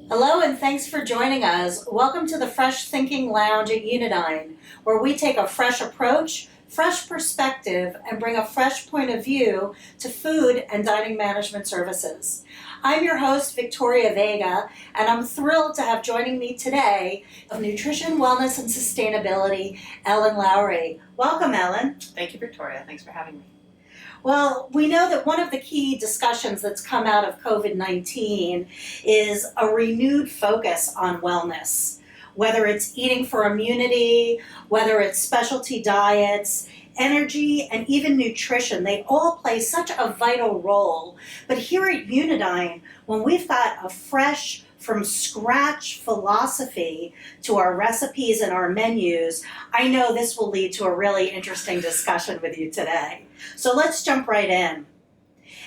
Hello and thanks for joining us. Welcome to the Fresh Thinking Lounge at Unidine, where we take a fresh approach, fresh perspective, and bring a fresh point of view to food and dining management services. I'm your host, Victoria Vega, and I'm thrilled to have joining me today of Nutrition, Wellness, and Sustainability, Ellen Lowre. Welcome, Ellen. Thank you, Victoria. Thanks for having me. Well, we know that one of the key discussions that's come out of COVID-19 is a renewed focus on wellness, whether it's eating for immunity, whether it's specialty diets, energy, and even nutrition. They all play such a vital role. But here at Unidine, when we've got a fresh, from scratch philosophy to our recipes and our menus, I know this will lead to a really interesting discussion with you today. So let's jump right in.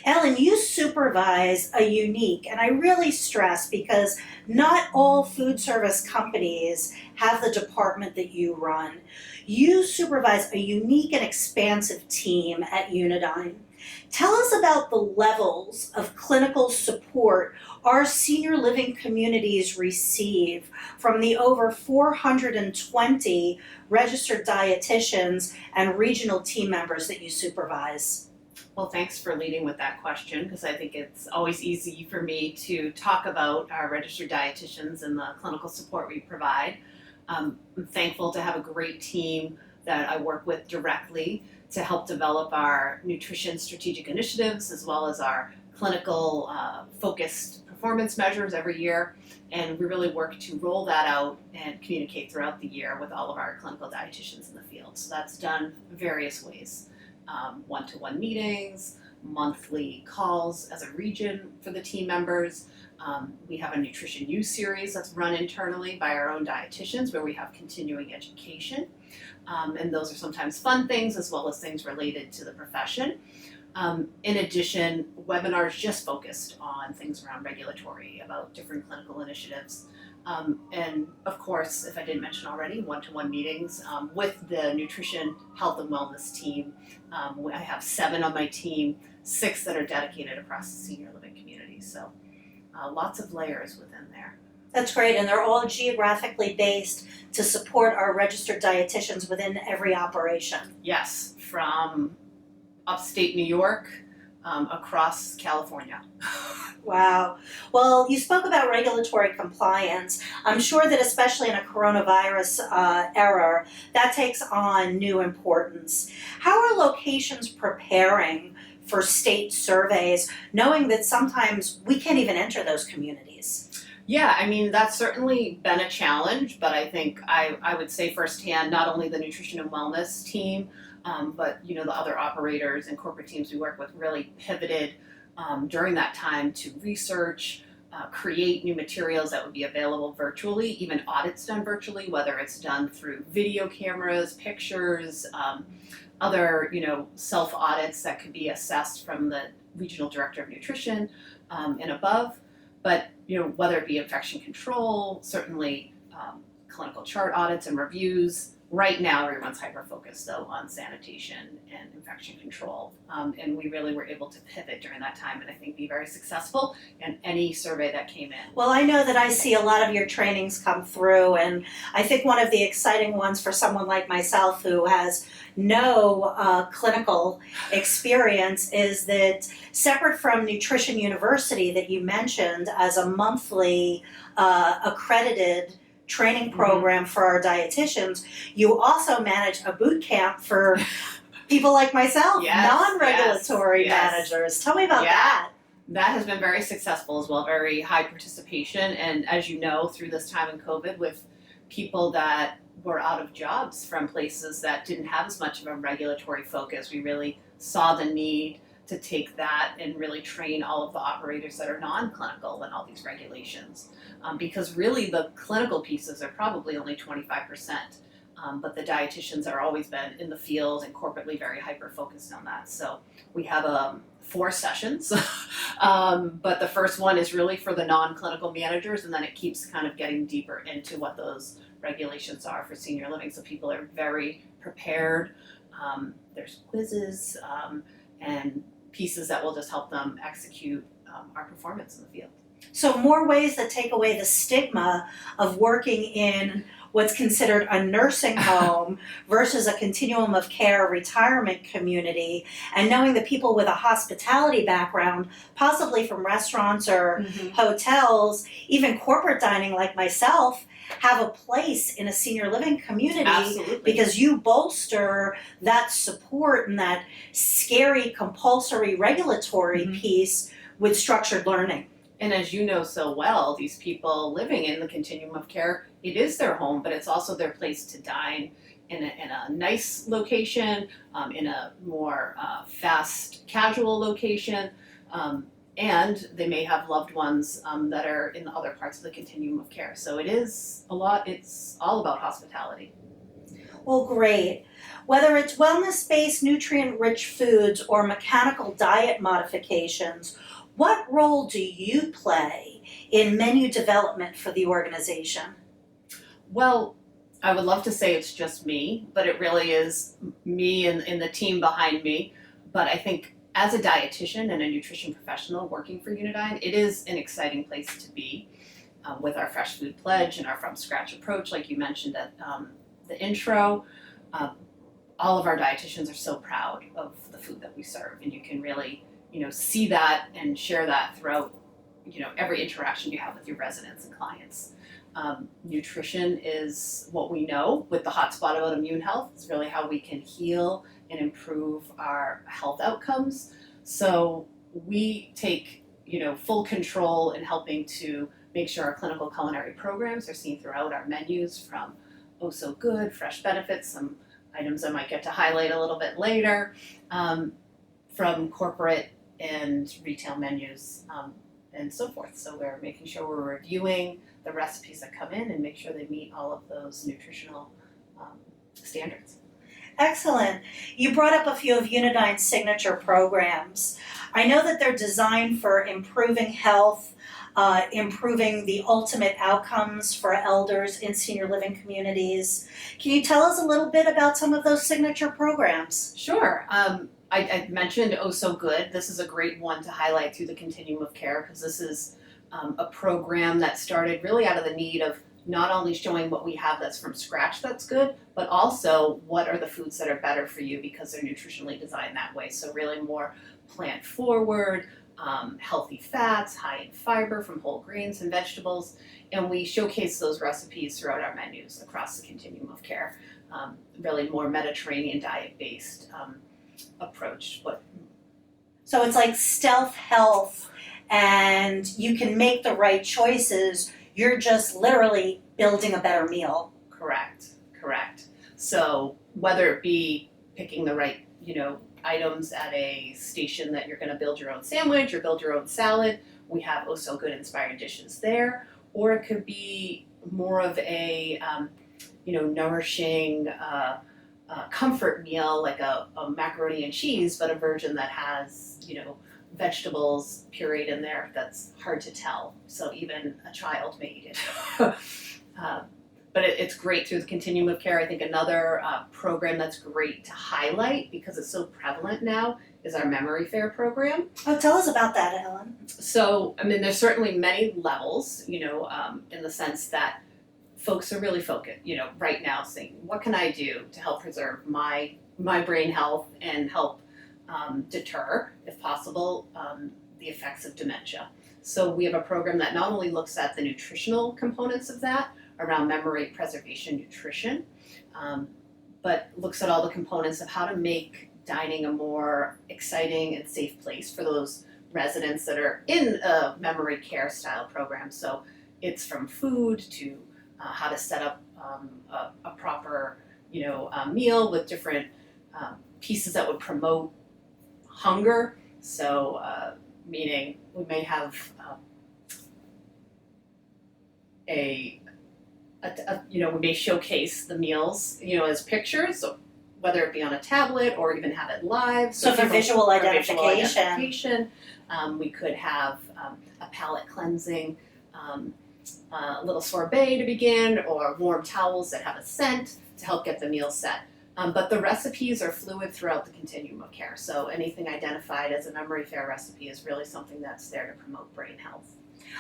Ellen, you supervise a unique, and I really stress because not all food service companies have the department that you run. You supervise a unique and expansive team at Unidine. Tell us about the levels of clinical support our senior living communities receive from the over 420 registered dietitians and regional team members that you supervise. Well, thanks for leading with that question because I think it's always easy for me to talk about our registered dietitians and the clinical support we provide. I'm thankful to have a great team that I work with directly to help develop our nutrition strategic initiatives as well as our clinical focused performance measures every year. And we really work to roll that out and communicate throughout the year with all of our clinical dietitians in the field. So that's done various ways. One-to-one meetings, monthly calls as a region for the team members. We have a nutrition use series that's run internally by our own dietitians where we have continuing education. And those are sometimes fun things as well as things related to the profession. In addition, webinars just focused on things around regulatory, about different clinical initiatives. And of course, if I didn't mention already, one-to-one meetings with the nutrition, health, and wellness team. I have 7 on my team, 6 that are dedicated across the senior living community. So lots of layers within there. That's great, and they're all geographically based to support our registered dietitians within every operation. Yes, from upstate New York across California. Wow. Well, you spoke about regulatory compliance. I'm sure that especially in a coronavirus era, that takes on new importance. How are locations preparing for state surveys, knowing that sometimes we can't even enter those communities? Yeah, I mean, that's certainly been a challenge, but I think I would say firsthand, not only the nutrition and wellness team, but the other operators and corporate teams we work with really pivoted during that time to research, create new materials that would be available virtually, even audits done virtually, whether it's done through video cameras, pictures, other self audits that could be assessed from the regional director of nutrition and above. But whether it be infection control, certainly clinical chart audits and reviews. Right now, everyone's hyper-focused, though, on sanitation and infection control. And we really were able to pivot during that time and I think be very successful in any survey that came in. Well, I know that I see a lot of your trainings come through, and I think one of the exciting ones for someone like myself who has no clinical experience is that separate from Nutrition University that you mentioned as a monthly accredited training program for our dietitians, you also manage a boot camp for people like myself, non-regulatory managers. Tell me about that. That has been very successful as well, very high participation. And as you know, through this time in COVID with people that were out of jobs from places that didn't have as much of a regulatory focus, we really saw the need to take that and really train all of the operators that are non-clinical in all these regulations. Because really the clinical pieces are probably only 25%, but the dietitians are always been in the field and corporately very hyper-focused on that. So we have 4 sessions, but the first one is really for the non-clinical managers, and then it keeps kind of getting deeper into what those regulations are for senior living. So people are very prepared. There's quizzes and pieces that will just help them execute our performance in the field. So more ways that take away the stigma of working in what's considered a nursing home versus a continuum of care retirement community, and knowing that people with a hospitality background, possibly from restaurants or hotels, even corporate dining like myself, have a place in a senior living community. Absolutely. Because you bolster that support and that scary compulsory regulatory piece with structured learning. And as you know so well, these people living in the continuum of care, it is their home, but it's also their place to dine in a nice location, in a more fast casual location, and they may have loved ones that are in other parts of the continuum of care. So it's all about hospitality. Well, great. Whether it's wellness-based, nutrient-rich foods or mechanical diet modifications, what role do you play in menu development for the organization? Well, I would love to say it's just me, but it really is me and the team behind me. But I think as a dietitian and a nutrition professional working for Unidine, it is an exciting place to be with our Fresh Food Pledge and our From Scratch approach, like you mentioned at the intro. All of our dietitians are so proud of the food that we serve, and you can really see that and share that throughout, every interaction you have with your residents and clients. Nutrition is what we know with the hotspot about immune health. It's really how we can heal and improve our health outcomes. So we take, full control in helping to make sure our clinical culinary programs are seen throughout our menus, from Oh So Good, fresh benefits, some items I might get to highlight a little bit later, from corporate and retail menus, and so forth. So we're making sure we're reviewing the recipes that come in and make sure they meet all of those nutritional standards. Excellent. You brought up a few of Unidine's signature programs. I know that they're designed for improving health, improving the ultimate outcomes for elders in senior living communities. Can you tell us a little bit about some of those signature programs? Sure. I mentioned Oh So Good. This is a great one to highlight through the continuum of care, because this is a program that started really out of the need of not only showing what we have that's from scratch that's good, but also what are the foods that are better for you because they're nutritionally designed that way. So really more plant forward, healthy fats, high in fiber from whole grains and vegetables, and we showcase those recipes throughout our menus across the continuum of care. Really more Mediterranean diet-based approach. So it's like stealth health, and you can make the right choices. You're just literally building a better meal. Correct. So whether it be picking the right, items at a station that you're going to build your own sandwich or build your own salad, we have Oh So Good inspired dishes there. Or it could be more of a, nourishing comfort meal, like a macaroni and cheese, but a version that has, vegetables pureed in there that's hard to tell. So even a child may eat it. But it's great through the continuum of care. I think another program that's great to highlight, because it's so prevalent now, is our Memory Fair program. Oh, tell us about that, Ellen. So, there's certainly many levels, in the sense that folks are really focused, right now saying, what can I do to help preserve my brain health and help deter, if possible, the effects of dementia. So we have a program that not only looks at the nutritional components of that, around memory preservation nutrition, but looks at all the components of how to make dining a more exciting and safe place for those residents that are in a memory care style program. So it's from food to how to set up a proper, meal with different pieces that would promote hunger. So meaning we may have we may showcase the meals, as pictures, so whether it be on a tablet or even have it live. So for visual identification. We could have a palate cleansing, a little sorbet to begin, or warm towels that have a scent to help get the meal set. But the recipes are fluid throughout the continuum of care. So anything identified as a Memory Fair recipe is really something that's there to promote brain health.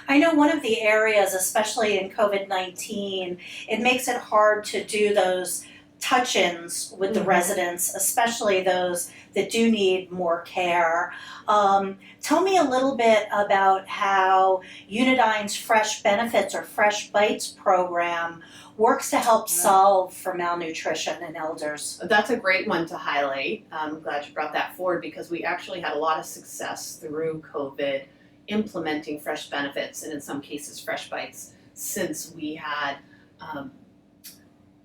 I know one of the areas, especially in COVID-19, it makes it hard to do those touch-ins with the residents, especially those that do need more care. Tell me a little bit about how Unidine's Fresh Benefits or Fresh Bites program works to help solve for malnutrition in elders. That's a great one to highlight. I'm glad you brought that forward because we actually had a lot of success through COVID implementing fresh benefits and in some cases fresh bites since we had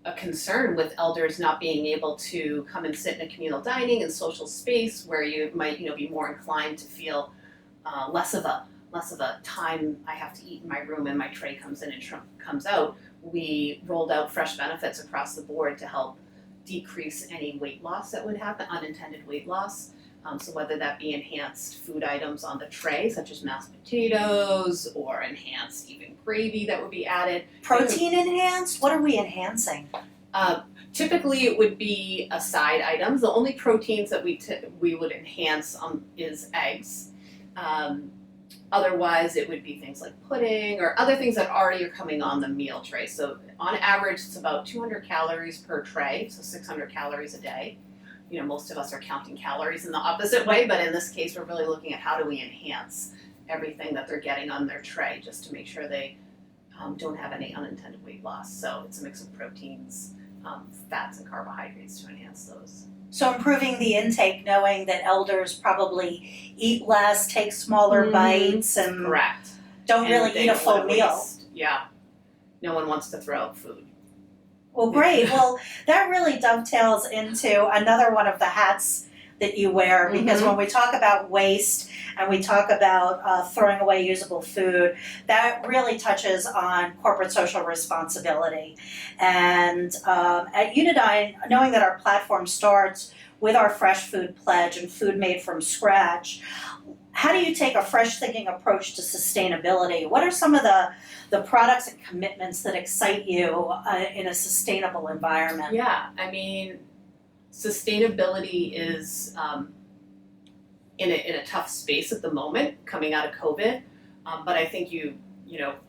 a concern with elders not being able to come and sit in a communal dining and social space where you might be more inclined to feel less of a time I have to eat in my room and my tray comes in and comes out. We rolled out fresh benefits across the board to help decrease any weight loss that would happen, unintended weight loss. So whether that be enhanced food items on the tray, such as mashed potatoes, or enhanced even gravy that would be added. Protein enhanced? What are we enhancing? Typically, it would be side items. The only proteins that we would enhance is eggs. Otherwise, it would be things like pudding or other things that already are coming on the meal tray. So on average, it's about 200 calories per tray, so 600 calories a day. Most of us are counting calories in the opposite way, but in this case, we're really looking at how do we enhance everything that they're getting on their tray just to make sure they don't have any unintended weight loss. So it's a mix of proteins, fats, and carbohydrates to enhance those. So improving the intake, knowing that elders probably eat less, take smaller bites, and Correct. don't really they eat a don't full wanna meal. waste. Yeah. No one wants to throw out food. Well, great. Well, that really dovetails into another one of the hats that you wear, because when we talk about waste and we talk about throwing away usable food, that really touches on corporate social responsibility. And at Unidine, knowing that our platform starts with our fresh food pledge and food made from scratch, how do you take a fresh thinking approach to sustainability? What are some of the products and commitments that excite you in a sustainable environment? Yeah, I mean, sustainability is in a tough space at the moment coming out of COVID, but I think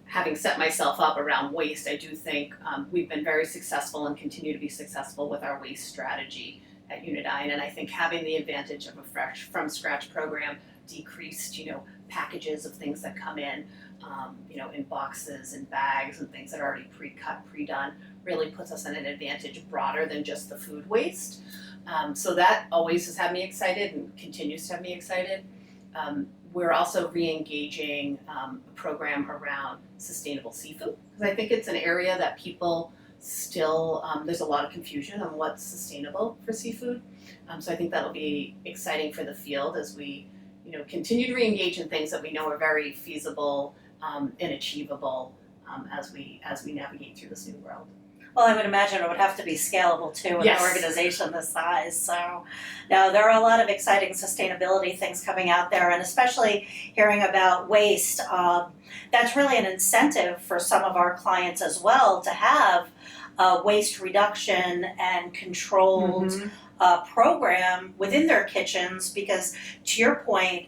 having set myself up around waste, I do think we've been very successful and continue to be successful with our waste strategy at Unidine, and I think having the advantage of a fresh from scratch program, decreased packages of things that come in in boxes and bags and things that are already pre-cut, pre-done, really puts us at an advantage broader than just the food waste. So that always has had me excited and continues to have me excited. We're also re-engaging a program around sustainable seafood, because I think it's an area that people still, there's a lot of confusion on what's sustainable for seafood. So I think that'll be exciting for the field as we continue to re-engage in things that we know are very feasible and achievable as we navigate through this new world. Well, I would imagine it would have to be scalable too in Yes. an organization this size. So, no, there are a lot of exciting sustainability things coming out there, and especially hearing about waste. That's really an incentive for some of our clients as well to have waste reduction and controlled program within their kitchens, because to your point,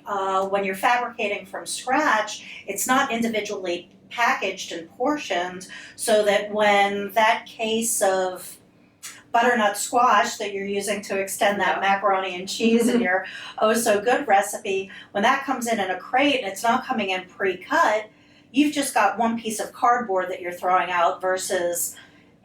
when you're fabricating from scratch, it's not individually packaged and portioned, so that when that case of butternut squash that you're using to extend that macaroni and cheese in your oh so good recipe, when that comes in a crate and it's not coming in pre-cut, you've just got one piece of cardboard that you're throwing out versus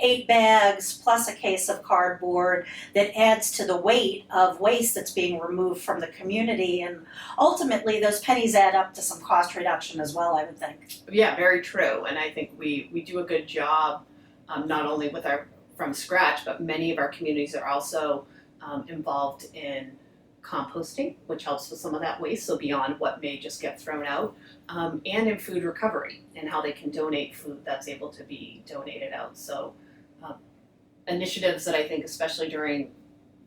8 bags plus a case of cardboard that adds to the weight of waste that's being removed from the community. And ultimately, those pennies add up to some cost reduction as well, I would think. Yeah, very true. And I think we do a good job, not only with our from scratch, but many of our communities are also involved in composting, which helps with some of that waste, so beyond what may just get thrown out, and in food recovery and how they can donate food that's able to be donated out. So initiatives that I think, especially during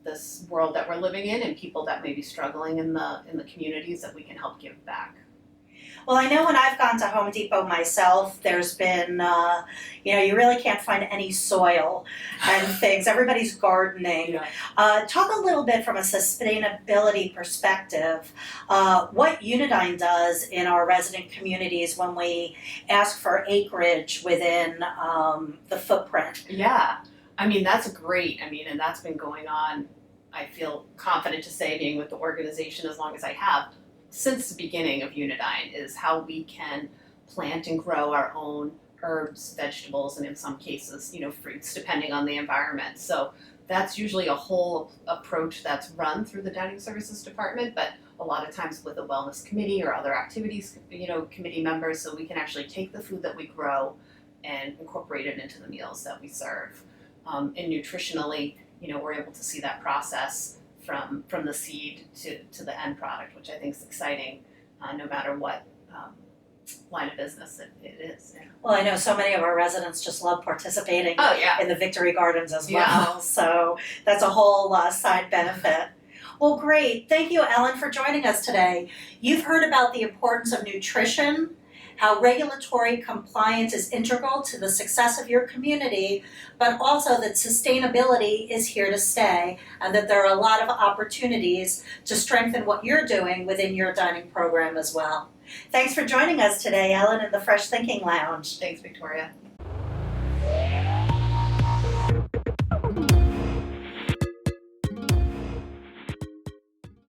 this world that we're living in and people that may be struggling in the communities, that we can help give back. Well, I know when I've gone to Home Depot myself, there's been, you really can't find any soil and things. Everybody's gardening. Yeah. Talk a little bit from a sustainability perspective, what Unidine does in our resident communities when we ask for acreage within the footprint. Yeah, I mean, that's great. I mean, and that's been going on, I feel confident to say, being with the organization as long as I have, since the beginning of Unidine, is how we can plant and grow our own herbs, vegetables, and in some cases, fruits, depending on the environment. So that's usually a whole approach that's run through the dining services department, but a lot of times with a wellness committee or other activities, committee members, so we can actually take the food that we grow and incorporate it into the meals that we serve. And nutritionally, we're able to see that process from the seed to the end product, which I think is exciting, no matter what line of business it is. Yeah. Well, I know so many of our residents just love participating Oh yeah. in the Victory Gardens as well, Yeah. so that's a whole side benefit. Well, great. Thank you, Ellen, for joining us today. You've heard about the importance of nutrition, how regulatory compliance is integral to the success of your community, but also that sustainability is here to stay and that there are a lot of opportunities to strengthen what you're doing within your dining program as well. Thanks for joining us today, Ellen, in the Fresh Thinking Lounge. Thanks, Victoria.